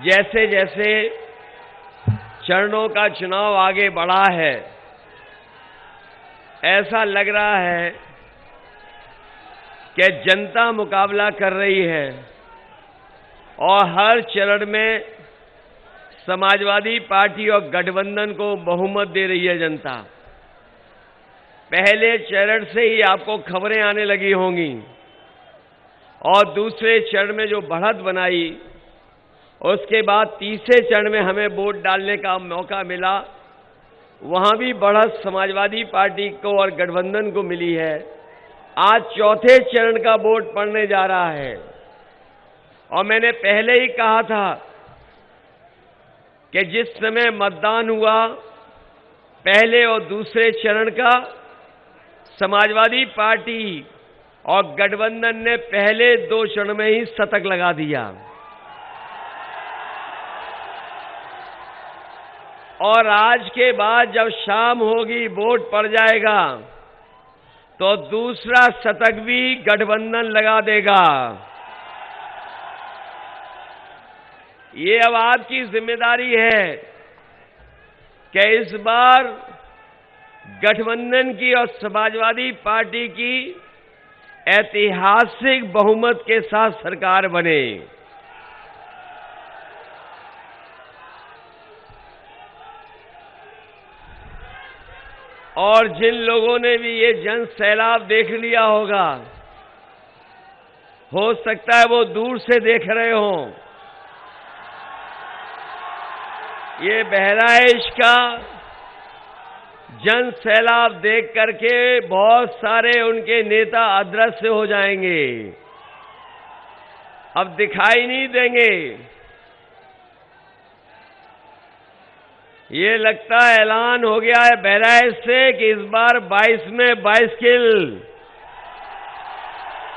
जैसे जैसे चरणों का चुनाव आगे बढ़ा है, ऐसा लग रहा है कि जनता मुकाबला कर रही है और हर चरण में समाजवादी पार्टी और गठबंधन को बहुमत दे रही है जनता। पहले चरण से ही आपको खबरें आने लगी होंगी और दूसरे चरण में जो बढ़त बनाई, उसके बाद तीसरे चरण में हमें वोट डालने का मौका मिला, वहां भी बढ़त समाजवादी पार्टी को और गठबंधन को मिली है। आज चौथे चरण का वोट पड़ने जा रहा है और मैंने पहले ही कहा था कि जिस समय मतदान हुआ पहले और दूसरे चरण का, समाजवादी पार्टी और गठबंधन ने पहले 2 चरण में ही शतक लगा दिया और आज के बाद जब शाम होगी, वोट पड़ जाएगा, तो दूसरा शतक भी गठबंधन लगा देगा। ये अब आपकी जिम्मेदारी है कि इस बार गठबंधन की और समाजवादी पार्टी की ऐतिहासिक बहुमत के साथ सरकार बने। और जिन लोगों ने भी ये जन सैलाब देख लिया होगा, हो सकता है वो दूर से देख रहे हों, ये बहराइच का जन सैलाब देख करके बहुत सारे उनके नेता अदृश्य हो जाएंगे, अब दिखाई नहीं देंगे। ये लगता है ऐलान हो गया है बहराइच से कि इस बार 22 में 22 किल।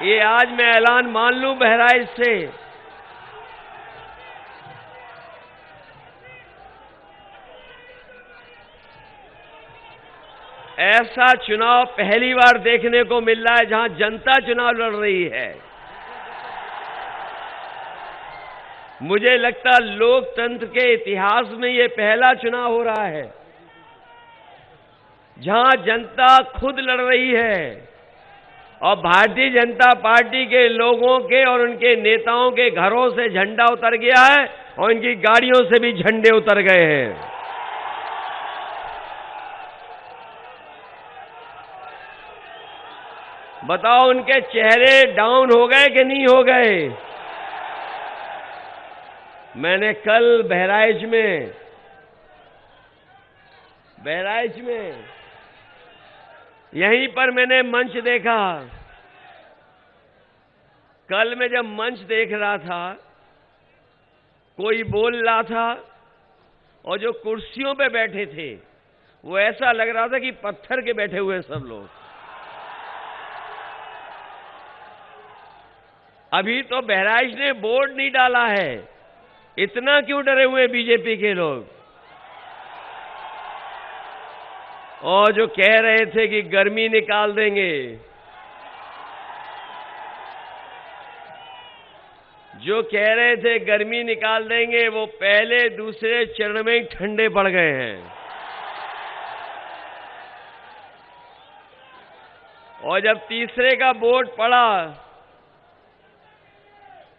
ये आज मैं ऐलान मान लूं बहराइच से। ऐसा चुनाव पहली बार देखने को मिल रहा है जहां जनता चुनाव लड़ रही है। मुझे लगता लोकतंत्र के इतिहास में ये पहला चुनाव हो रहा है जहां जनता खुद लड़ रही है और भारतीय जनता पार्टी के लोगों के और उनके नेताओं के घरों से झंडा उतर गया है और इनकी गाड़ियों से भी झंडे उतर गए हैं। बताओ उनके चेहरे डाउन हो गए कि नहीं हो गए? मैंने कल बहराइच में यहीं पर मैंने मंच देखा। कल मैं जब मंच देख रहा था, कोई बोल रहा था और जो कुर्सियों पे बैठे थे वो ऐसा लग रहा था कि पत्थर के बैठे हुए सब लोग। अभी तो बहराइच ने बोर्ड नहीं डाला है, इतना क्यों डरे हुए बीजेपी के लोग? और जो कह रहे थे कि गर्मी निकाल देंगे, जो कह रहे थे गर्मी निकाल देंगे, वो पहले दूसरे चरण में ही ठंडे पड़ गए हैं। और जब तीसरे का वोट पड़ा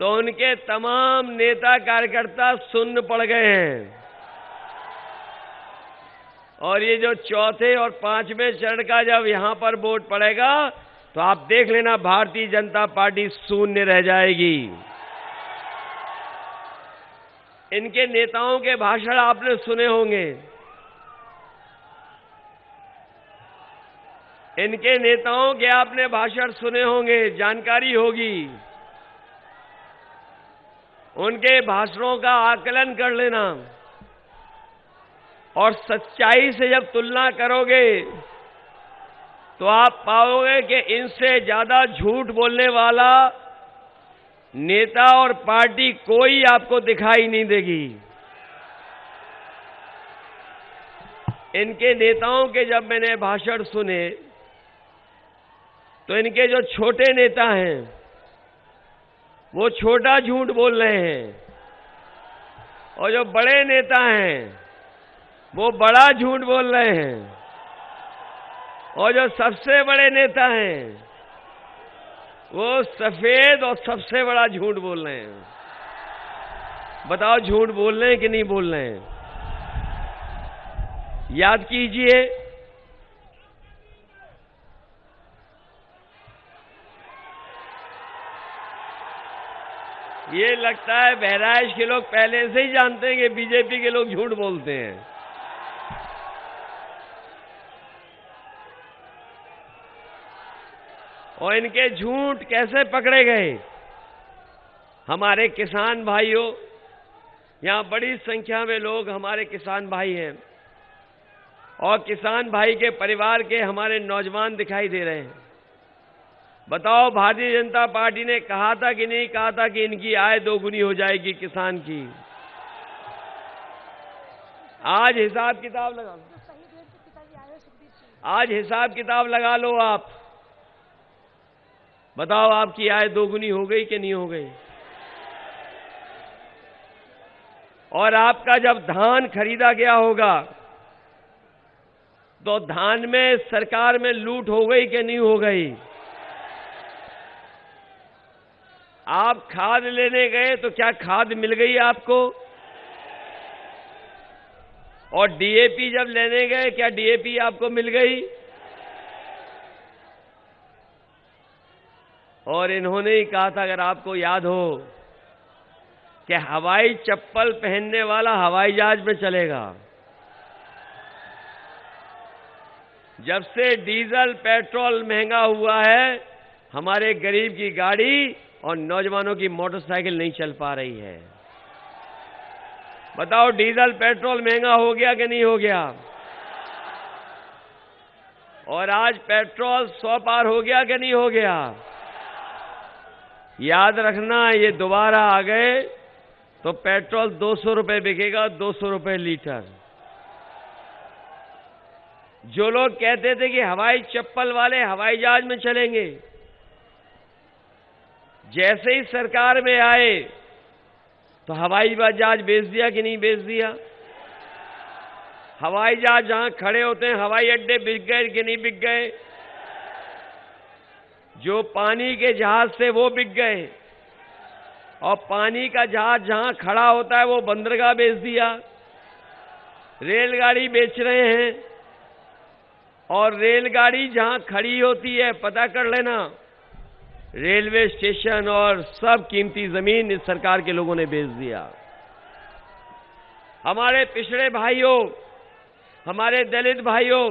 तो उनके तमाम नेता कार्यकर्ता शून्य पड़ गए हैं। और ये जो चौथे और पांचवें चरण का जब यहां पर वोट पड़ेगा तो आप देख लेना, भारतीय जनता पार्टी शून्य रह जाएगी। इनके नेताओं के भाषण आपने सुने होंगे। इनके नेताओं के आपने भाषण सुने होंगे, जानकारी होगी। उनके भाषणों का आकलन कर लेना और सच्चाई से जब तुलना करोगे तो आप पाओगे कि इनसे ज्यादा झूठ बोलने वाला नेता और पार्टी कोई आपको दिखाई नहीं देगी। इनके नेताओं के जब मैंने भाषण सुने तो इनके जो छोटे नेता हैं वो छोटा झूठ बोल रहे हैं और जो बड़े नेता हैं वो बड़ा झूठ बोल रहे हैं, और जो सबसे बड़े नेता हैं वो सफेद और सबसे बड़ा झूठ बोल रहे हैं। बताओ झूठ बोल रहे हैं कि नहीं बोल रहे हैं? याद कीजिए, ये लगता है बहराइच के लोग पहले से ही जानते हैं कि बीजेपी के लोग झूठ बोलते हैं। और इनके झूठ कैसे पकड़े गए? हमारे किसान भाइयों, यहां बड़ी संख्या में लोग हमारे किसान भाई हैं, और किसान भाई के परिवार के हमारे नौजवान दिखाई दे रहे हैं। बताओ, भारतीय जनता पार्टी ने कहा था कि नहीं कहा था कि इनकी आय दोगुनी हो जाएगी किसान की? आज हिसाब किताब लगा लो, आज हिसाब किताब लगा लो आप। बताओ, आपकी आय दोगुनी हो गई कि नहीं हो गई? और आपका जब धान खरीदा गया होगा तो धान में सरकार में लूट हो गई कि नहीं हो गई? आप खाद लेने गए तो क्या खाद मिल गई आपको? और डीएपी जब लेने गए, क्या डीएपी आपको मिल गई? और इन्होंने ही कहा था, अगर आपको याद हो, कि हवाई चप्पल पहनने वाला हवाई जहाज में चलेगा। जब से डीजल पेट्रोल महंगा हुआ है, हमारे गरीब की गाड़ी और नौजवानों की मोटरसाइकिल नहीं चल पा रही है। बताओ, डीजल पेट्रोल महंगा हो गया कि नहीं हो गया? और आज पेट्रोल 100 पार हो गया कि नहीं हो गया? याद रखना, ये दोबारा आ गए तो पेट्रोल 200 रुपए बिकेगा, 200 रुपए लीटर। जो लोग कहते थे कि हवाई चप्पल वाले हवाई जहाज में चलेंगे, जैसे ही सरकार में आए तो हवाई जहाज बेच दिया कि नहीं बेच दिया? हवाई जहाज जहां खड़े होते हैं, हवाई अड्डे बिक गए कि नहीं बिक गए? जो पानी के जहाज से वो बिक गए, और पानी का जहाज जहां खड़ा होता है वो बंदरगाह बेच दिया। रेलगाड़ी बेच रहे हैं, और रेलगाड़ी जहां खड़ी होती है, पता कर लेना, रेलवे स्टेशन और सब कीमती जमीन इस सरकार के लोगों ने बेच दिया। हमारे पिछड़े भाइयों, हमारे दलित भाइयों,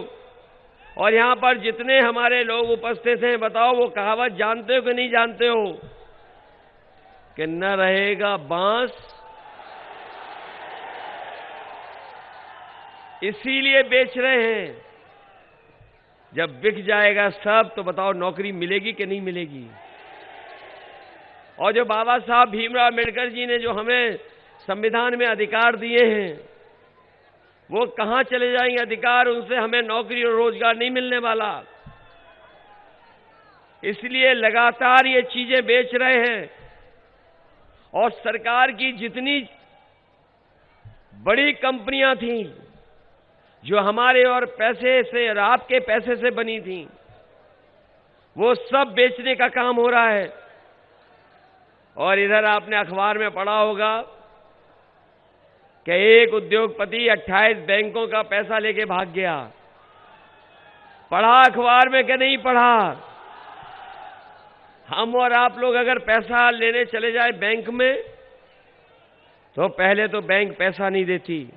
और यहां पर जितने हमारे लोग उपस्थित हैं, बताओ वो कहावत जानते हो कि नहीं जानते हो, कि न रहेगा बांस इसीलिए बेच रहे हैं। जब बिक जाएगा सब तो बताओ नौकरी मिलेगी कि नहीं मिलेगी? और जो बाबा साहब भीमराव अम्बेडकर जी ने जो हमें संविधान में अधिकार दिए हैं, वो कहां चले जाएंगे अधिकार? उनसे हमें नौकरी और रोजगार नहीं मिलने वाला। इसलिए लगातार ये चीजें बेच रहे हैं। और सरकार की जितनी बड़ी कंपनियां थीं जो हमारे और पैसे से और आपके पैसे से बनी थीं, वो सब बेचने का काम हो रहा है। और इधर आपने अखबार में पढ़ा होगा कि एक उद्योगपति 28 बैंकों का पैसा लेके भाग गया। पढ़ा अखबार में कि नहीं पढ़ा? हम और आप लोग अगर पैसा लेने चले जाए बैंक में, तो पहले तो बैंक पैसा नहीं देती,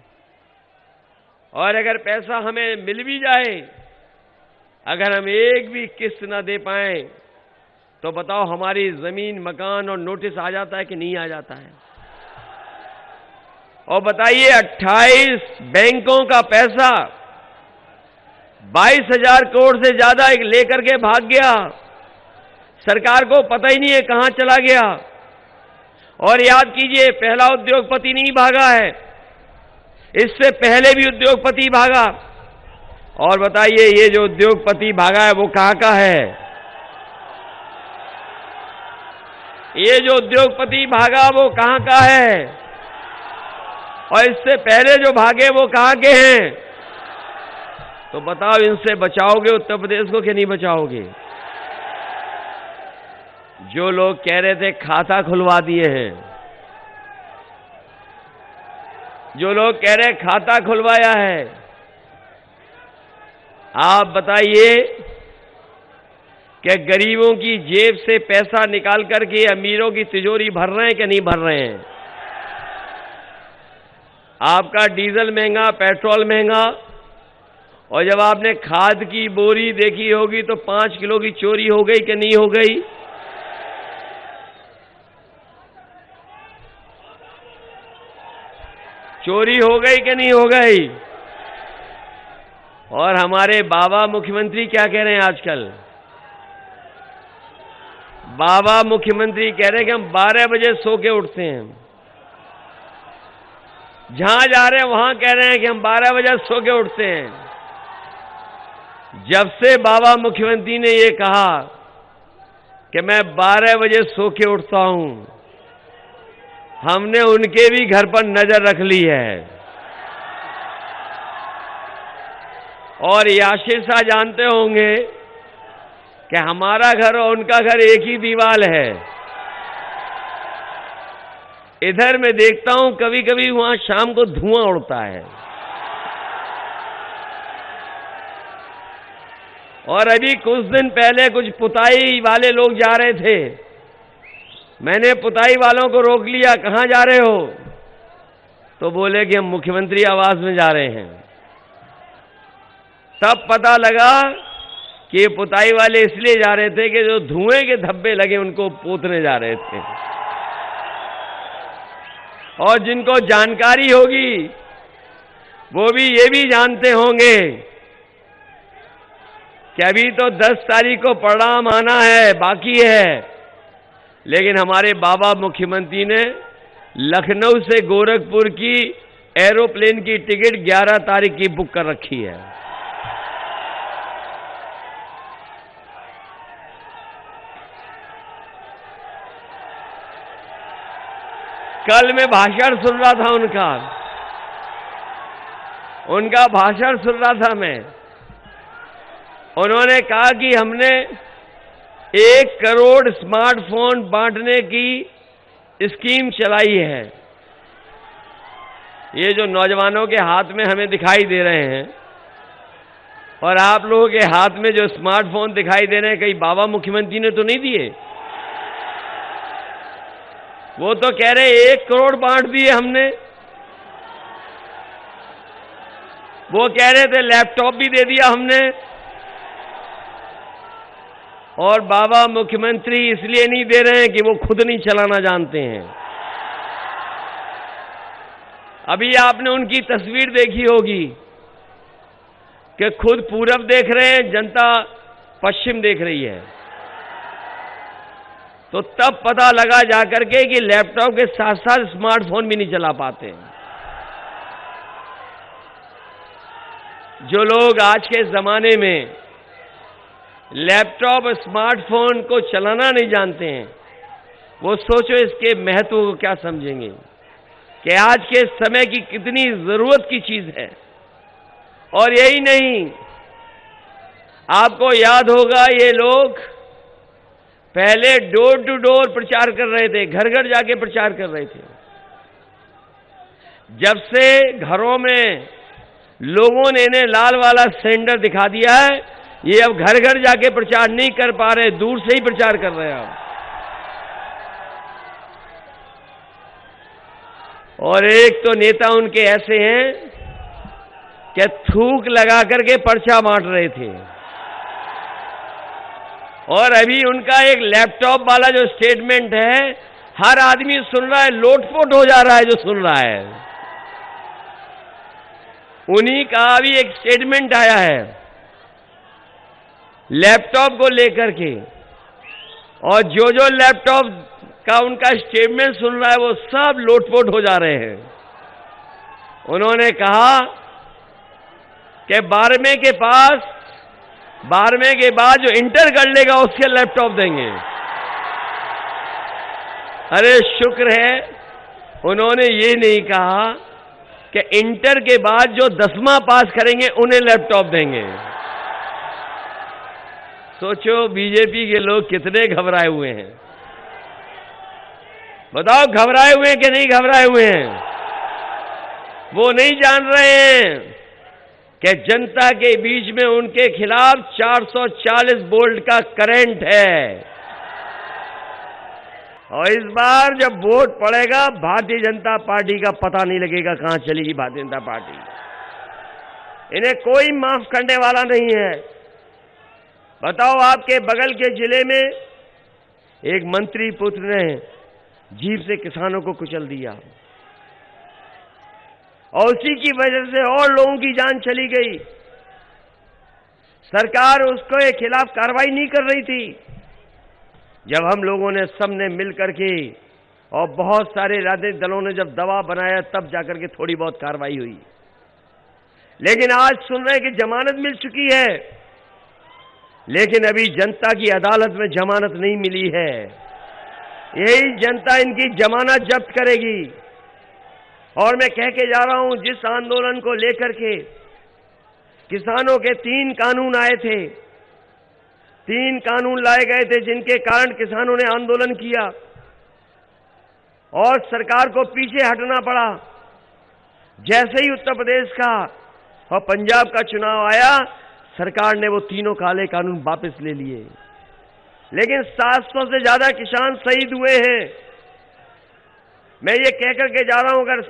और अगर पैसा हमें मिल भी जाए, अगर हम एक भी किस्त ना दे पाए, तो बताओ हमारी जमीन, मकान और नोटिस आ जाता है कि नहीं आ जाता है? और बताइए, 28 बैंकों का पैसा 22,000 करोड़ से ज्यादा लेकर के भाग गया। सरकार को पता ही नहीं है कहां चला गया। और याद कीजिए, पहला उद्योगपति नहीं भागा है, इससे पहले भी उद्योगपति भागा। और बताइए, ये जो उद्योगपति भागा है वो कहां का है? ये जो उद्योगपति भागा वो कहां का है? और इससे पहले जो भागे वो कहां के हैं? तो बताओ, इनसे बचाओगे उत्तर प्रदेश को कि नहीं बचाओगे? जो लोग कह रहे थे खाता खुलवा दिए हैं, जो लोग कह रहे खाता खुलवाया है, आप बताइए कि गरीबों की जेब से पैसा निकाल करके अमीरों की तिजोरी भर रहे हैं कि नहीं भर रहे हैं? आपका डीजल महंगा, पेट्रोल महंगा, और जब आपने खाद की बोरी देखी होगी तो 5 किलो की चोरी हो गई कि नहीं हो गई? चोरी हो गई कि नहीं हो गई? और हमारे बाबा मुख्यमंत्री क्या कह रहे हैं आजकल? बाबा मुख्यमंत्री कह रहे हैं कि हम 12 बजे सो के उठते हैं। जहां जा रहे हैं वहां कह रहे हैं कि हम 12 बजे सो के उठते हैं। जब से बाबा मुख्यमंत्री ने ये कहा कि मैं 12 बजे सो के उठता हूं, हमने उनके भी घर पर नजर रख ली है। और याशिर साहब जानते होंगे कि हमारा घर और उनका घर एक ही दीवार है। इधर मैं देखता हूं कभी कभी वहां शाम को धुआं उड़ता है। और अभी कुछ दिन पहले कुछ पुताई वाले लोग जा रहे थे, मैंने पुताई वालों को रोक लिया, कहां जा रहे हो? तो बोले कि हम मुख्यमंत्री आवास में जा रहे हैं। तब पता लगा कि ये पुताई वाले इसलिए जा रहे थे कि जो धुएं के धब्बे लगे उनको पोतने जा रहे थे। और जिनको जानकारी होगी वो भी ये भी जानते होंगे कि अभी तो 10 तारीख को परिणाम आना है, बाकी है, लेकिन हमारे बाबा मुख्यमंत्री ने लखनऊ से गोरखपुर की एरोप्लेन की टिकट 11 तारीख की बुक कर रखी है। कल मैं भाषण सुन रहा था उनका भाषण सुन रहा था मैं। उन्होंने कहा कि हमने 1 करोड़ स्मार्टफोन बांटने की स्कीम चलाई है। ये जो नौजवानों के हाथ में हमें दिखाई दे रहे हैं और आप लोगों के हाथ में जो स्मार्टफोन दिखाई दे रहे हैं, कहीं बाबा मुख्यमंत्री ने तो नहीं दिए? वो तो कह रहे 1 करोड़ बांट दिए हमने। वो कह रहे थे लैपटॉप भी दे दिया हमने। और बाबा मुख्यमंत्री इसलिए नहीं दे रहे हैं कि वो खुद नहीं चलाना जानते हैं। अभी आपने उनकी तस्वीर देखी होगी कि खुद पूरब देख रहे हैं, जनता पश्चिम देख रही है। तो तब पता लगा जाकर के कि लैपटॉप के साथ साथ स्मार्टफोन भी नहीं चला पाते। जो लोग आज के जमाने में लैपटॉप स्मार्टफोन को चलाना नहीं जानते हैं, वो सोचो इसके महत्व को क्या समझेंगे कि आज के समय की कितनी जरूरत की चीज है। और यही नहीं, आपको याद होगा ये लोग पहले डोर टू डोर प्रचार कर रहे थे, घर घर जाके प्रचार कर रहे थे। जब से घरों में लोगों ने इन्हें लाल वाला सिलेंडर दिखा दिया है, ये अब घर घर जाके प्रचार नहीं कर पा रहे, दूर से ही प्रचार कर रहे हैं अब। और एक तो नेता उनके ऐसे हैं कि थूक लगा करके पर्चा बांट रहे थे। और अभी उनका एक लैपटॉप वाला जो स्टेटमेंट है, हर आदमी सुन रहा है, लोटपोट हो जा रहा है जो सुन रहा है। उन्हीं का भी एक स्टेटमेंट आया है लैपटॉप को लेकर के, और जो जो लैपटॉप का उनका स्टेटमेंट सुन रहा है वो सब लोटपोट हो जा रहे हैं। उन्होंने कहा कि 12वें के बाद जो इंटर कर लेगा उसके लैपटॉप देंगे। अरे शुक्र है उन्होंने ये नहीं कहा कि इंटर के बाद जो 10वां पास करेंगे उन्हें लैपटॉप देंगे। सोचो बीजेपी के लोग कितने घबराए हुए हैं। बताओ घबराए हुए हैं कि नहीं घबराए हुए हैं? वो नहीं जान रहे हैं कि जनता के बीच में उनके खिलाफ 440 वोल्ट का करंट है। और इस बार जब वोट पड़ेगा भारतीय जनता पार्टी का पता नहीं लगेगा कहां चलेगी भारतीय जनता पार्टी। इन्हें कोई माफ करने वाला नहीं है। बताओ आपके बगल के जिले में एक मंत्री पुत्र ने जीप से किसानों को कुचल दिया और उसी की वजह से और लोगों की जान चली गई। सरकार उसके खिलाफ कार्रवाई नहीं कर रही थी। जब हम लोगों ने सबने मिलकर के और बहुत सारे राजनीतिक दलों ने जब दबाव बनाया तब जाकर के थोड़ी बहुत कार्रवाई हुई। लेकिन आज सुन रहे हैं कि जमानत मिल चुकी है, लेकिन अभी जनता की अदालत में जमानत नहीं मिली है। यही जनता इनकी जमानत जब्त करेगी। और मैं कह के जा रहा हूं, जिस आंदोलन को लेकर के किसानों के 3 कानून आए थे, 3 कानून लाए गए थे जिनके कारण किसानों ने आंदोलन किया और सरकार को पीछे हटना पड़ा। जैसे ही उत्तर प्रदेश का और पंजाब का चुनाव आया, सरकार ने वो तीनों काले कानून वापस ले लिए। लेकिन 700 से ज्यादा किसान शहीद हुए हैं। मैं ये कहकर के जा रहा हूं, अगर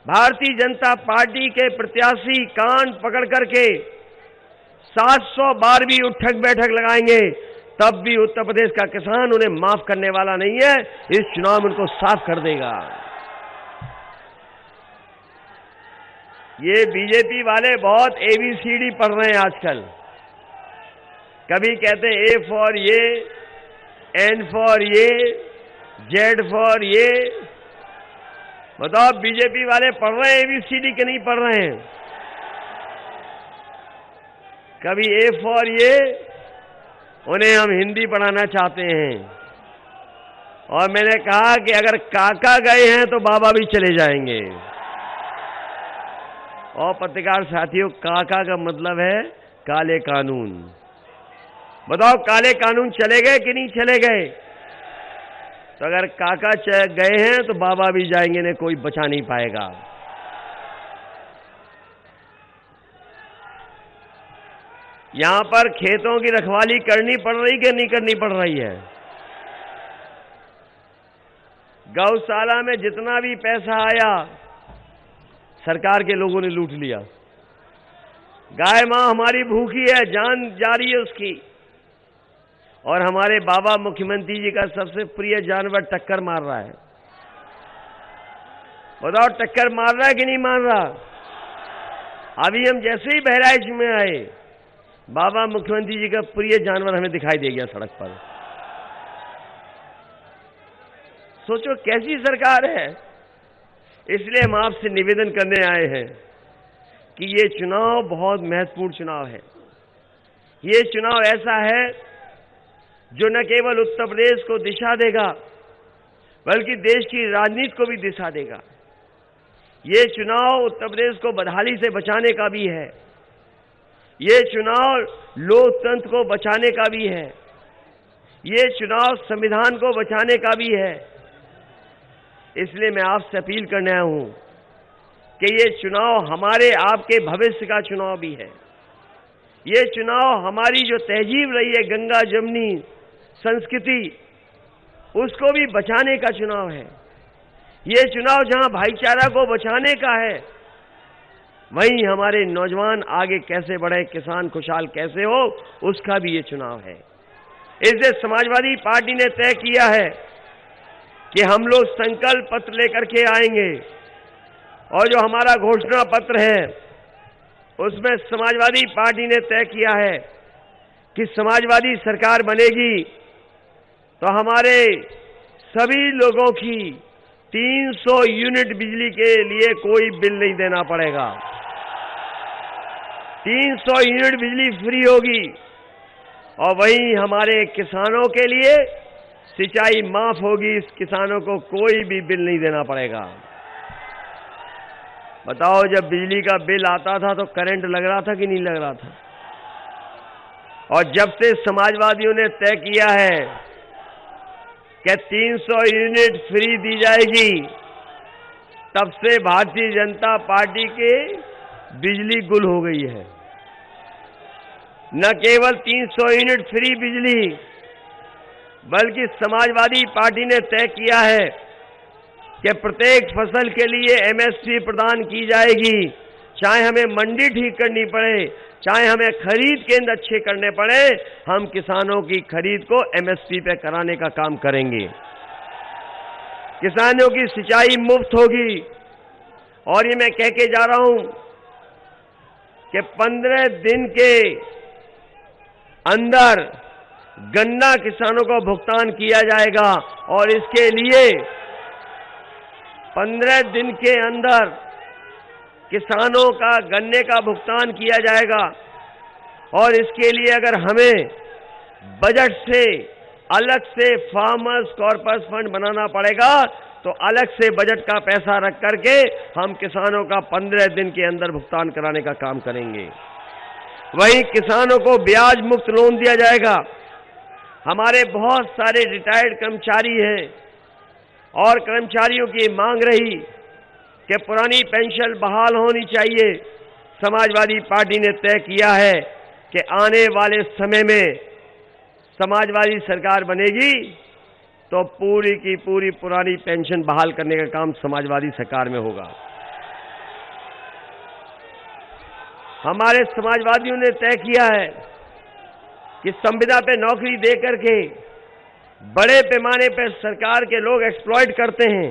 भारतीय जनता पार्टी के प्रत्याशी कान पकड़ करके 700 बार भी उठक बैठक लगाएंगे तब भी उत्तर प्रदेश का किसान उन्हें माफ करने वाला नहीं है। इस चुनाव में उनको साफ कर देगा। ये बीजेपी वाले बहुत ABCD पढ़ रहे हैं आजकल। कभी कहते हैं A फॉर ये, N फॉर ये, Z फॉर ये। बताओ बीजेपी वाले पढ़ रहे हैं ABCD के नहीं पढ़ रहे हैं? कभी A फॉर ये, उन्हें हम हिंदी पढ़ाना चाहते हैं। और मैंने कहा कि अगर काका गए हैं तो बाबा भी चले जाएंगे। और पत्रकार साथियों, काका का मतलब है काले कानून। बताओ काले कानून चले गए कि नहीं चले गए? तो अगर काका गए हैं तो बाबा भी जाएंगे, ने कोई बचा नहीं पाएगा। यहां पर खेतों की रखवाली करनी पड़ रही कि नहीं करनी पड़ रही है? गौशाला में जितना भी पैसा आया सरकार के लोगों ने लूट लिया। गाय मां हमारी भूखी है, जान जा रही है उसकी, और हमारे बाबा मुख्यमंत्री जी का सबसे प्रिय जानवर टक्कर मार रहा है। बताओ टक्कर मार रहा है कि नहीं मार रहा? अभी हम जैसे ही बहराइच में आए, बाबा मुख्यमंत्री जी का प्रिय जानवर हमें दिखाई दे गया सड़क पर। सोचो कैसी सरकार है। इसलिए हम आपसे निवेदन करने आए हैं कि ये चुनाव बहुत महत्वपूर्ण चुनाव है। ये चुनाव ऐसा है जो न केवल उत्तर प्रदेश को दिशा देगा बल्कि देश की राजनीति को भी दिशा देगा। ये चुनाव उत्तर प्रदेश को बदहाली से बचाने का भी है। ये चुनाव लोकतंत्र को बचाने का भी है। ये चुनाव संविधान को बचाने का भी है। इसलिए मैं आपसे अपील करने आया हूं कि ये चुनाव हमारे आपके भविष्य का चुनाव भी है। ये चुनाव हमारी जो तहजीब रही है, गंगा जमुनी संस्कृति, उसको भी बचाने का चुनाव है। ये चुनाव जहां भाईचारा को बचाने का है, वहीं हमारे नौजवान आगे कैसे बढ़े, किसान खुशहाल कैसे हो, उसका भी ये चुनाव है। इसलिए समाजवादी पार्टी ने तय किया है कि हम लोग संकल्प पत्र लेकर के आएंगे और जो हमारा घोषणा पत्र है उसमें समाजवादी पार्टी ने तय किया है कि समाजवादी सरकार बनेगी तो हमारे सभी लोगों की 300 यूनिट बिजली के लिए कोई बिल नहीं देना पड़ेगा। 300 यूनिट बिजली फ्री होगी। और वहीं हमारे किसानों के लिए सिंचाई माफ होगी। इस किसानों को कोई भी बिल नहीं देना पड़ेगा। बताओ, जब बिजली का बिल आता था तो करंट लग रहा था कि नहीं लग रहा था? और जब से समाजवादियों ने तय किया है कि 300 यूनिट फ्री दी जाएगी, तब से भारतीय जनता पार्टी की बिजली गुल हो गई है। न केवल 300 यूनिट फ्री बिजली, बल्कि समाजवादी पार्टी ने तय किया है कि प्रत्येक फसल के लिए एमएसपी प्रदान की जाएगी। चाहे हमें मंडी ठीक करनी पड़े, चाहे हमें खरीद केंद्र अच्छे करने पड़े, हम किसानों की खरीद को एमएसपी पे कराने का काम करेंगे। किसानों की सिंचाई मुफ्त होगी। और ये मैं कह के जा रहा हूं कि 15 दिन के अंदर गन्ना किसानों को भुगतान किया जाएगा। और इसके लिए 15 दिन के अंदर किसानों का गन्ने का भुगतान किया जाएगा। और इसके लिए अगर हमें बजट से अलग से फार्मर्स कॉर्पस फंड बनाना पड़ेगा, तो अलग से बजट का पैसा रख करके हम किसानों का 15 दिन के अंदर भुगतान कराने का काम करेंगे। वहीं किसानों को ब्याज मुक्त लोन दिया जाएगा। हमारे बहुत सारे रिटायर्ड कर्मचारी हैं और कर्मचारियों की मांग रही कि पुरानी पेंशन बहाल होनी चाहिए। समाजवादी पार्टी ने तय किया है कि आने वाले समय में समाजवादी सरकार बनेगी तो पूरी की पूरी पुरानी पेंशन बहाल करने का काम समाजवादी सरकार में होगा। हमारे समाजवादियों ने तय किया है कि संविदा पे नौकरी दे करके बड़े पैमाने पर सरकार के लोग एक्सप्लॉइट करते हैं,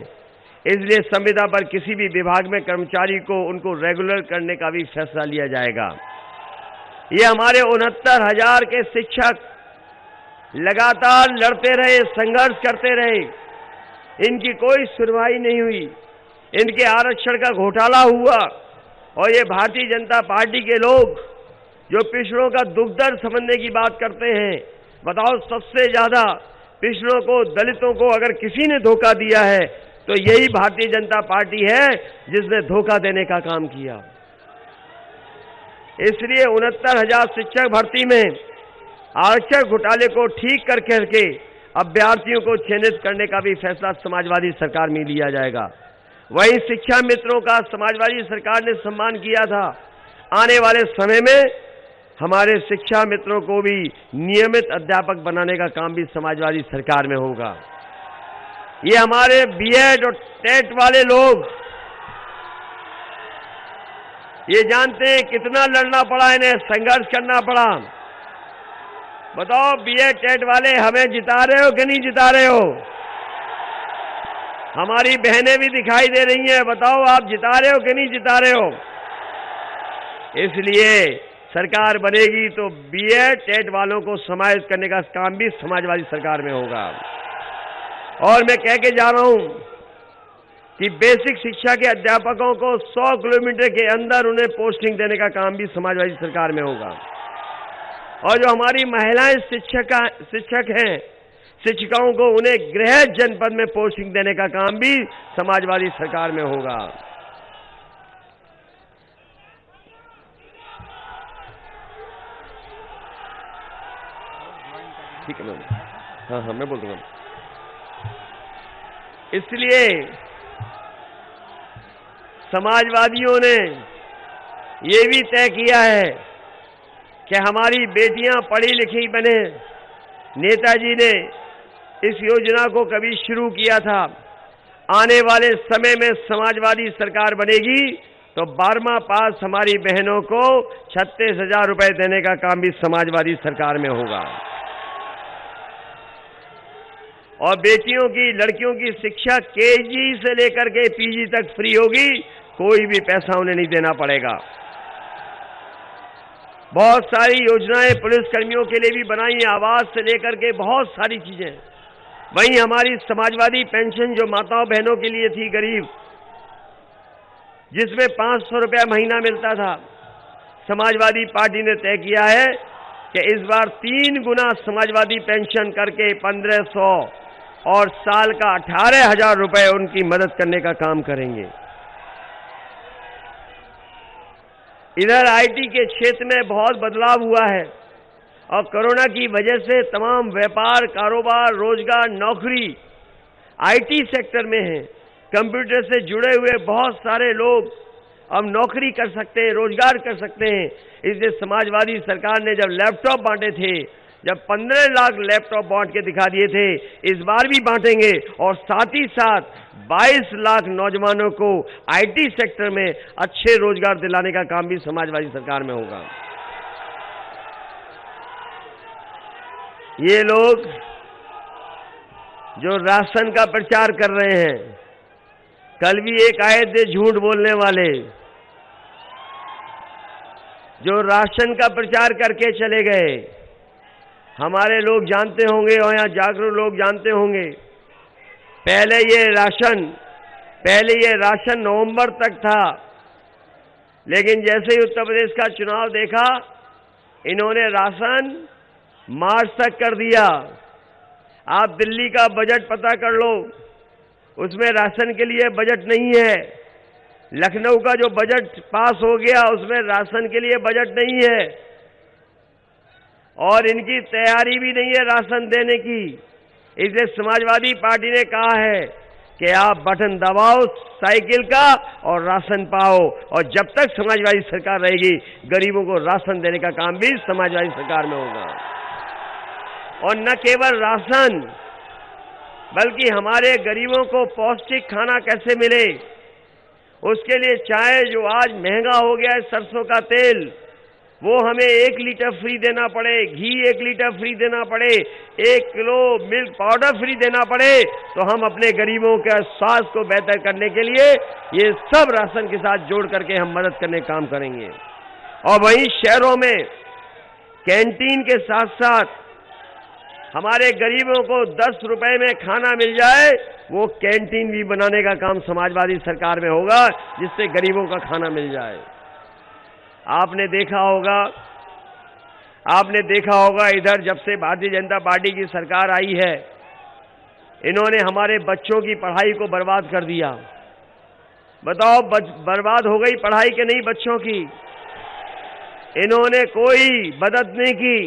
इसलिए संविदा पर किसी भी विभाग में कर्मचारी को उनको रेगुलर करने का भी फैसला लिया जाएगा। ये हमारे 69,000 के शिक्षक लगातार लड़ते रहे, संघर्ष करते रहे, इनकी कोई सुनवाई नहीं हुई, इनके आरक्षण का घोटाला हुआ। और ये भारतीय जनता पार्टी के लोग जो पिछड़ों का दुख दर्द समझने की बात करते हैं, बताओ, सबसे ज्यादा पिछड़ों को, दलितों को अगर किसी ने धोखा दिया है तो यही भारतीय जनता पार्टी है जिसने धोखा देने का काम किया। इसलिए 69,000 शिक्षक भर्ती में आरक्षण घोटाले को ठीक करके अभ्यर्थियों को चयनित करने का भी फैसला समाजवादी सरकार में लिया जाएगा। वहीं शिक्षा मित्रों का समाजवादी सरकार ने सम्मान किया था। आने वाले समय में हमारे शिक्षा मित्रों को भी नियमित अध्यापक बनाने का काम भी समाजवादी सरकार में होगा। ये हमारे बीएड और टेट वाले लोग ये जानते हैं कितना लड़ना पड़ा, इन्हें संघर्ष करना पड़ा। बताओ, बीएड टेट वाले हमें जिता रहे हो कि नहीं जिता रहे हो? हमारी बहनें भी दिखाई दे रही हैं, बताओ आप जिता रहे हो कि नहीं जिता रहे हो? इसलिए सरकार बनेगी तो बीएड टेट वालों को समाहित करने का काम भी समाजवादी सरकार में होगा। और मैं कह के जा रहा हूं कि बेसिक शिक्षा के अध्यापकों को 100 किलोमीटर के अंदर उन्हें पोस्टिंग देने का काम भी समाजवादी सरकार में होगा। और जो हमारी महिलाएं शिक्षक हैं, शिक्षिकाओं को उन्हें गृह जनपद में पोस्टिंग देने का काम भी समाजवादी सरकार में होगा। ठीक है मैम, हाँ मैं बोल दूंगा। इसलिए समाजवादियों ने ये भी तय किया है कि हमारी बेटियां पढ़ी लिखी बने। नेताजी ने इस योजना को कभी शुरू किया था। आने वाले समय में समाजवादी सरकार बनेगी तो 12वां पास हमारी बहनों को 36,000 रुपए देने का काम भी समाजवादी सरकार में होगा। और बेटियों की, लड़कियों की शिक्षा केजी से लेकर के पीजी तक फ्री होगी, कोई भी पैसा उन्हें नहीं देना पड़ेगा। बहुत सारी योजनाएं पुलिस कर्मियों के लिए भी बनाई, आवास से लेकर के बहुत सारी चीजें। वहीं हमारी समाजवादी पेंशन जो माताओं बहनों के लिए थी गरीब, जिसमें 500 रुपया महीना मिलता था, समाजवादी पार्टी ने तय किया है कि इस बार 3 गुना समाजवादी पेंशन करके 1500 और साल का 18,000 रुपए उनकी मदद करने का काम करेंगे। इधर आईटी के क्षेत्र में बहुत बदलाव हुआ है और कोरोना की वजह से तमाम व्यापार, कारोबार, रोजगार, नौकरी आईटी सेक्टर में है। कंप्यूटर से जुड़े हुए बहुत सारे लोग अब नौकरी कर सकते हैं, रोजगार कर सकते हैं। इसलिए समाजवादी सरकार ने जब लैपटॉप बांटे थे, जब 15 लाख लैपटॉप बांट के दिखा दिए थे, इस बार भी बांटेंगे और साथ ही साथ 22 लाख नौजवानों को आईटी सेक्टर में अच्छे रोजगार दिलाने का काम भी समाजवादी सरकार में होगा। ये लोग जो राशन का प्रचार कर रहे हैं, कल भी एक आए थे झूठ बोलने वाले, जो राशन का प्रचार करके चले गए। हमारे लोग जानते होंगे और यहाँ जागरूक लोग जानते होंगे, पहले ये राशन नवंबर तक था, लेकिन जैसे ही उत्तर प्रदेश का चुनाव देखा, इन्होंने राशन मार्च तक कर दिया। आप दिल्ली का बजट पता कर लो, उसमें राशन के लिए बजट नहीं है। लखनऊ का जो बजट पास हो गया, उसमें राशन के लिए बजट नहीं है और इनकी तैयारी भी नहीं है राशन देने की। इसलिए समाजवादी पार्टी ने कहा है कि आप बटन दबाओ साइकिल का और राशन पाओ, और जब तक समाजवादी सरकार रहेगी, गरीबों को राशन देने का काम भी समाजवादी सरकार में होगा। और न केवल राशन, बल्कि हमारे गरीबों को पौष्टिक खाना कैसे मिले, उसके लिए चाहे जो आज महंगा हो गया है सरसों का तेल, वो हमें 1 लीटर फ्री देना पड़े, घी 1 लीटर फ्री देना पड़े, 1 किलो मिल्क पाउडर फ्री देना पड़े, तो हम अपने गरीबों के स्वास्थ्य को बेहतर करने के लिए ये सब राशन के साथ जोड़ करके हम मदद करने का काम करेंगे। और वहीं शहरों में कैंटीन के साथ साथ हमारे गरीबों को 10 रुपए में खाना मिल जाए, वो कैंटीन भी बनाने का काम समाजवादी सरकार में होगा, जिससे गरीबों का खाना मिल जाए। आपने देखा होगा इधर जब से भारतीय जनता पार्टी की सरकार आई है, इन्होंने हमारे बच्चों की पढ़ाई को बर्बाद कर दिया। बताओ, बर्बाद हो गई पढ़ाई के नहीं बच्चों की? इन्होंने कोई मदद नहीं की,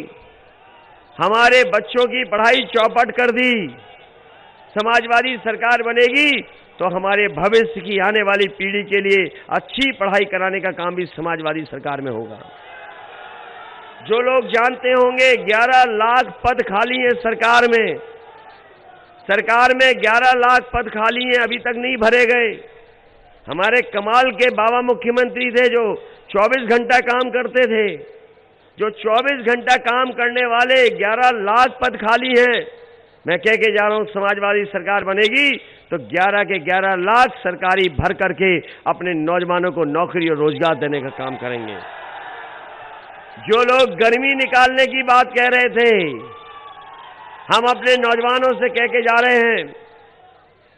हमारे बच्चों की पढ़ाई चौपट कर दी। समाजवादी सरकार बनेगी तो हमारे भविष्य की आने वाली पीढ़ी के लिए अच्छी पढ़ाई कराने का काम भी समाजवादी सरकार में होगा। जो लोग जानते होंगे 11 लाख पद खाली हैं सरकार में 11 लाख पद खाली हैं, अभी तक नहीं भरे गए। हमारे कमाल के बाबा मुख्यमंत्री थे जो 24 घंटा काम करते थे, जो 24 घंटा काम करने वाले 11 लाख पद खाली हैं। मैं कह के जा रहा हूं, समाजवादी सरकार बनेगी तो 11 के 11 लाख सरकारी भर करके अपने नौजवानों को नौकरी और रोजगार देने का काम करेंगे। जो लोग गर्मी निकालने की बात कह रहे थे, हम अपने नौजवानों से कह के जा रहे हैं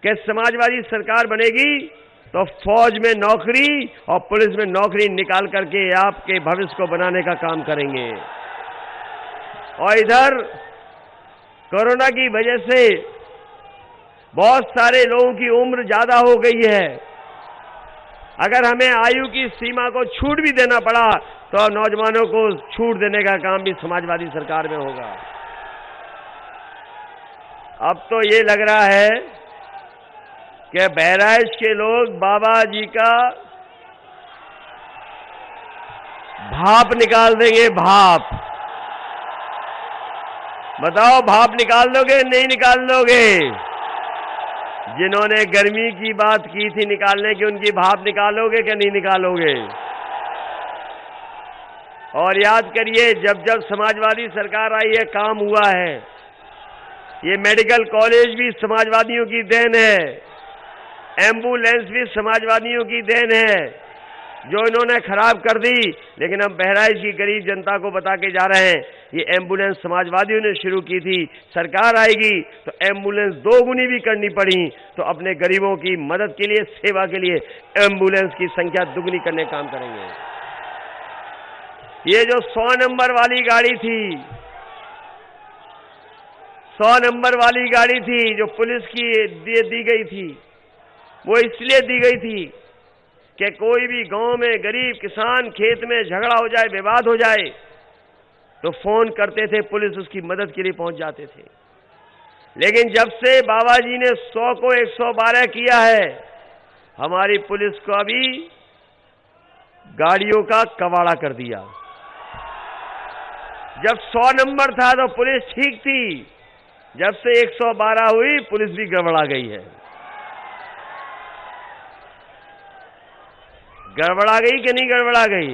कि समाजवादी सरकार बनेगी तो फौज में नौकरी और पुलिस में नौकरी निकाल करके आपके भविष्य को बनाने का काम करेंगे। और इधर कोरोना की वजह से बहुत सारे लोगों की उम्र ज्यादा हो गई है। अगर हमें आयु की सीमा को छूट भी देना पड़ा तो नौजवानों को छूट देने का काम भी समाजवादी सरकार में होगा। अब तो ये लग रहा है कि बहराइच के लोग बाबा जी का भाप निकाल देंगे। भाप, बताओ, भाप निकाल दोगे नहीं निकाल दोगे? जिन्होंने गर्मी की बात की थी निकालने की, उनकी भाप निकालोगे कि नहीं निकालोगे? और याद करिए, जब जब समाजवादी सरकार आई है काम हुआ है। ये मेडिकल कॉलेज भी समाजवादियों की देन है, एम्बुलेंस भी समाजवादियों की देन है, जो इन्होंने खराब कर दी। लेकिन हम बहराइच की गरीब जनता को बता के जा रहे हैं, ये एम्बुलेंस समाजवादियों ने शुरू की थी। सरकार आएगी तो एम्बुलेंस 2 गुनी भी करनी पड़ी तो अपने गरीबों की मदद के लिए, सेवा के लिए एम्बुलेंस की संख्या दुगनी करने का काम करेंगे। ये जो 100 नंबर वाली गाड़ी थी, 100 नंबर वाली गाड़ी थी जो पुलिस की दी गई थी, वो इसलिए दी गई थी कि कोई भी गांव में गरीब किसान खेत में झगड़ा हो जाए, विवाद हो जाए, तो फोन करते थे, पुलिस उसकी मदद के लिए पहुंच जाते थे। लेकिन जब से बाबा जी ने 100 को 112 किया है, हमारी पुलिस को अभी गाड़ियों का कबाड़ा कर दिया। जब 100 नंबर था तो पुलिस ठीक थी, जब से 112 हुई पुलिस भी गड़बड़ा गई है। गड़बड़ा गई कि नहीं गड़बड़ा गई?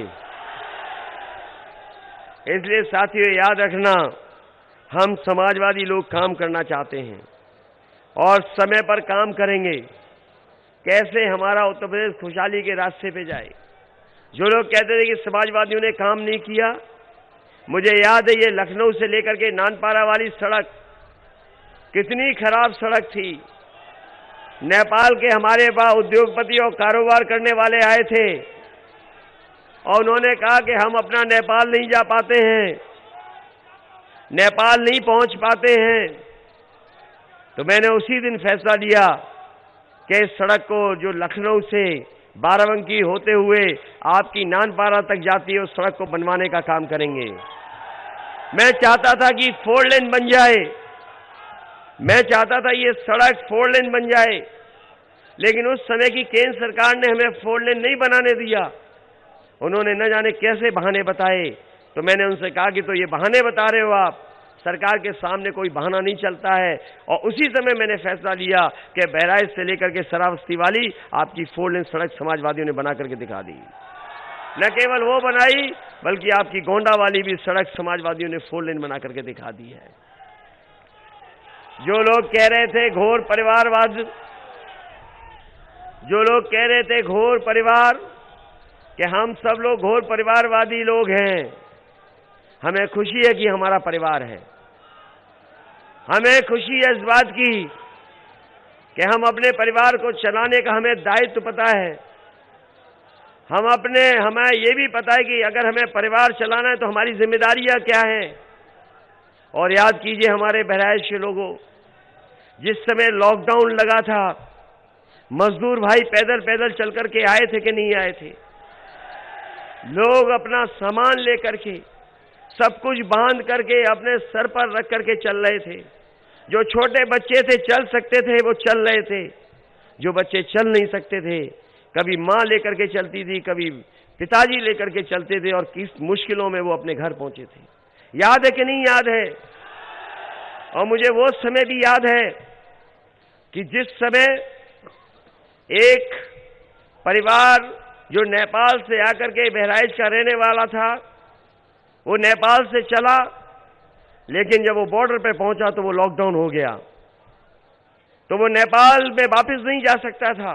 इसलिए साथियों याद रखना, हम समाजवादी लोग काम करना चाहते हैं और समय पर काम करेंगे। कैसे हमारा उत्तर प्रदेश खुशहाली के रास्ते पे जाए। जो लोग कहते थे कि समाजवादियों ने काम नहीं किया, मुझे याद है ये लखनऊ से लेकर के नानपारा वाली सड़क कितनी खराब सड़क थी। नेपाल के हमारे पास उद्योगपति और कारोबार करने वाले आए थे और उन्होंने कहा कि हम अपना नेपाल नहीं जा पाते हैं, नेपाल नहीं पहुंच पाते हैं। तो मैंने उसी दिन फैसला लिया कि इस सड़क को जो लखनऊ से बाराबंकी होते हुए आपकी नानपारा तक जाती है, उस सड़क को बनवाने का काम करेंगे। मैं चाहता था कि 4 लेन बन जाए, मैं चाहता था ये सड़क 4 लेन बन जाए, लेकिन उस समय की केंद्र सरकार ने हमें 4 लेन नहीं बनाने दिया। उन्होंने न जाने कैसे बहाने बताए। तो मैंने उनसे कहा कि तो ये बहाने बता रहे हो आप, सरकार के सामने कोई बहाना नहीं चलता है। और उसी समय मैंने फैसला लिया कि बहराइच से लेकर के श्रावस्ती वाली आपकी 4 लेन सड़क समाजवादियों ने बना करके दिखा दी। न केवल वो बनाई, बल्कि आपकी गोंडा वाली भी सड़क समाजवादियों ने 4 लेन बना करके दिखा दी है। जो लोग कह रहे थे घोर परिवारवाद, जो लोग कह रहे थे घोर परिवार, कि हम सब लोग घोर परिवारवादी लोग हैं, हमें खुशी है कि हमारा परिवार है। हमें खुशी है इस बात की कि हम अपने परिवार को चलाने का हमें दायित्व पता है। हमें ये भी पता है कि अगर हमें परिवार चलाना है तो हमारी जिम्मेदारियां क्या हैं। और याद कीजिए हमारे बहराइच के लोगों, जिस समय लॉकडाउन लगा था, मजदूर भाई पैदल पैदल चल करके आए थे कि नहीं आए थे? लोग अपना सामान लेकर के, सब कुछ बांध करके अपने सर पर रख करके चल रहे थे। जो छोटे बच्चे थे चल सकते थे वो चल रहे थे, जो बच्चे चल नहीं सकते थे, कभी माँ लेकर के चलती थी, कभी पिताजी लेकर के चलते थे, और किस मुश्किलों में वो अपने घर पहुंचे थे। याद है कि नहीं याद है? और मुझे वो समय भी याद है कि जिस समय एक परिवार जो नेपाल से आकर के बहराइच का रहने वाला था, वो नेपाल से चला, लेकिन जब वो बॉर्डर पे पहुंचा तो वो लॉकडाउन हो गया, तो वो नेपाल में वापस नहीं जा सकता था।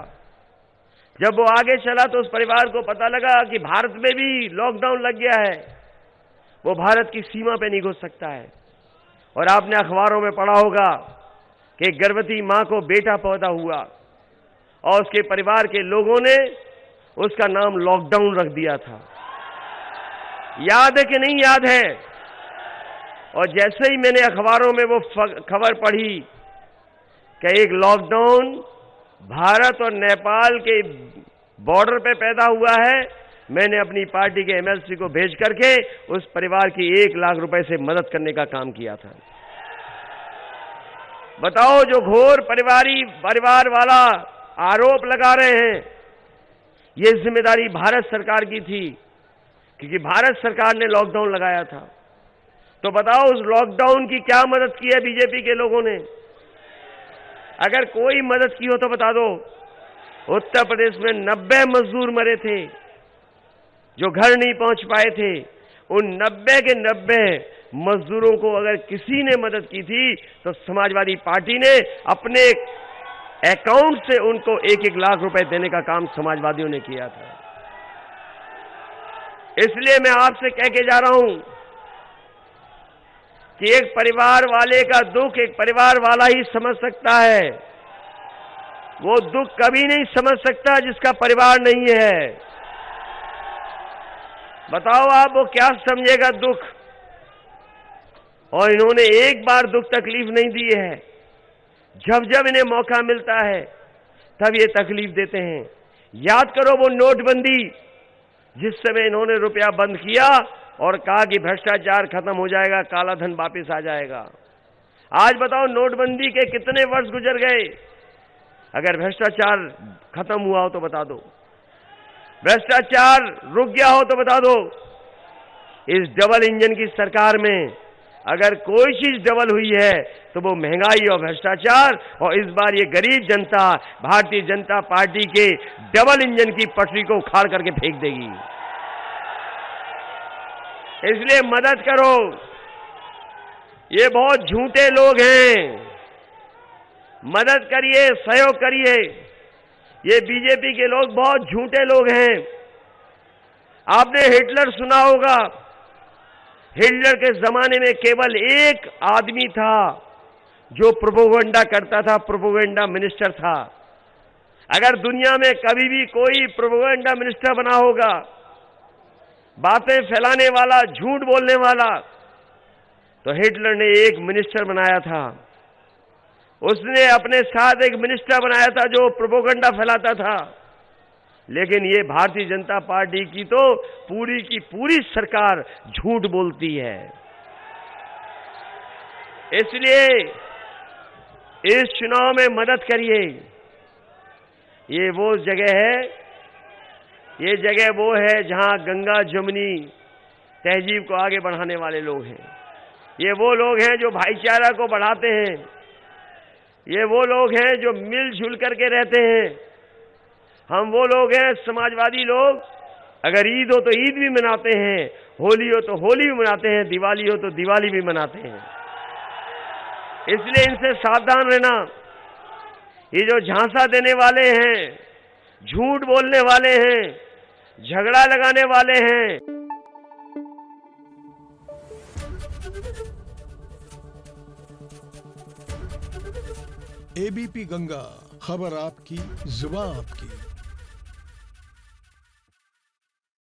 जब वो आगे चला तो उस परिवार को पता लगा कि भारत में भी लॉकडाउन लग गया है, वो भारत की सीमा पे नहीं घुस सकता है। और आपने अखबारों में पढ़ा होगा कि गर्भवती मां को बेटा पैदा हुआ और उसके परिवार के लोगों ने उसका नाम लॉकडाउन रख दिया था। याद है कि नहीं याद है? और जैसे ही मैंने अखबारों में वो खबर पढ़ी कि एक लॉकडाउन भारत और नेपाल के बॉर्डर पे पैदा हुआ है, मैंने अपनी पार्टी के एमएलसी को भेज करके उस परिवार की 1 लाख रुपए से मदद करने का काम किया था। बताओ, जो घोर परिवार वाला आरोप लगा रहे हैं, ये जिम्मेदारी भारत सरकार की थी, क्योंकि भारत सरकार ने लॉकडाउन लगाया था। तो बताओ, उस लॉकडाउन की क्या मदद की है बीजेपी के लोगों ने? अगर कोई मदद की हो तो बता दो। उत्तर प्रदेश में 90 मजदूर मरे थे जो घर नहीं पहुंच पाए थे। उन 90 के 90 मजदूरों को अगर किसी ने मदद की थी तो समाजवादी पार्टी ने अपने अकाउंट से उनको 1-1 लाख रुपए देने का काम समाजवादियों ने किया था। इसलिए मैं आपसे कह के जा रहा हूं कि एक परिवार वाले का दुख एक परिवार वाला ही समझ सकता है। वो दुख कभी नहीं समझ सकता जिसका परिवार नहीं है। बताओ आप, वो क्या समझेगा दुख? और इन्होंने एक बार दुख तकलीफ नहीं दी है। जब जब इन्हें मौका मिलता है तब ये तकलीफ देते हैं। याद करो वो नोटबंदी जिस समय इन्होंने रुपया बंद किया और कहा कि भ्रष्टाचार खत्म हो जाएगा, काला धन वापस आ जाएगा। आज बताओ नोटबंदी के कितने वर्ष गुजर गए? अगर भ्रष्टाचार खत्म हुआ हो तो बता दो, भ्रष्टाचार रुक गया हो तो बता दो। इस डबल इंजन की सरकार में अगर कोई चीज डबल हुई है तो वो महंगाई और भ्रष्टाचार, और इस बार ये गरीब जनता भारतीय जनता पार्टी के डबल इंजन की पटरी को उखाड़ करके फेंक देगी। इसलिए मदद करो, ये बहुत झूठे लोग हैं, मदद करिए, सहयोग करिए। ये बीजेपी के लोग बहुत झूठे लोग हैं। आपने हिटलर सुना होगा, हिटलर के जमाने में केवल एक आदमी था जो प्रोपेगेंडा करता था, प्रोपेगेंडा मिनिस्टर था। अगर दुनिया में कभी भी कोई प्रोपेगेंडा मिनिस्टर बना होगा, बातें फैलाने वाला, झूठ बोलने वाला, तो हिटलर ने एक मिनिस्टर बनाया था। उसने अपने साथ एक मिनिस्टर बनाया था जो प्रोपेगेंडा फैलाता था। लेकिन ये भारतीय जनता पार्टी की तो पूरी की पूरी सरकार झूठ बोलती है। इसलिए इस चुनाव में मदद करिए। ये वो जगह है, ये जगह वो है जहां गंगा जमुनी तहजीब को आगे बढ़ाने वाले लोग हैं। ये वो लोग हैं जो भाईचारा को बढ़ाते हैं। ये वो लोग हैं जो मिलजुल करके रहते हैं। हम वो लोग हैं समाजवादी लोग, अगर ईद हो तो ईद भी मनाते हैं, होली हो तो होली भी मनाते हैं, दिवाली हो तो दिवाली भी मनाते हैं। इसलिए इनसे सावधान रहना। ये जो झांसा देने वाले हैं, झूठ बोलने वाले हैं, झगड़ा लगाने वाले हैं, एबीपी गंगा, खबर आपकी, जुबान आपकी।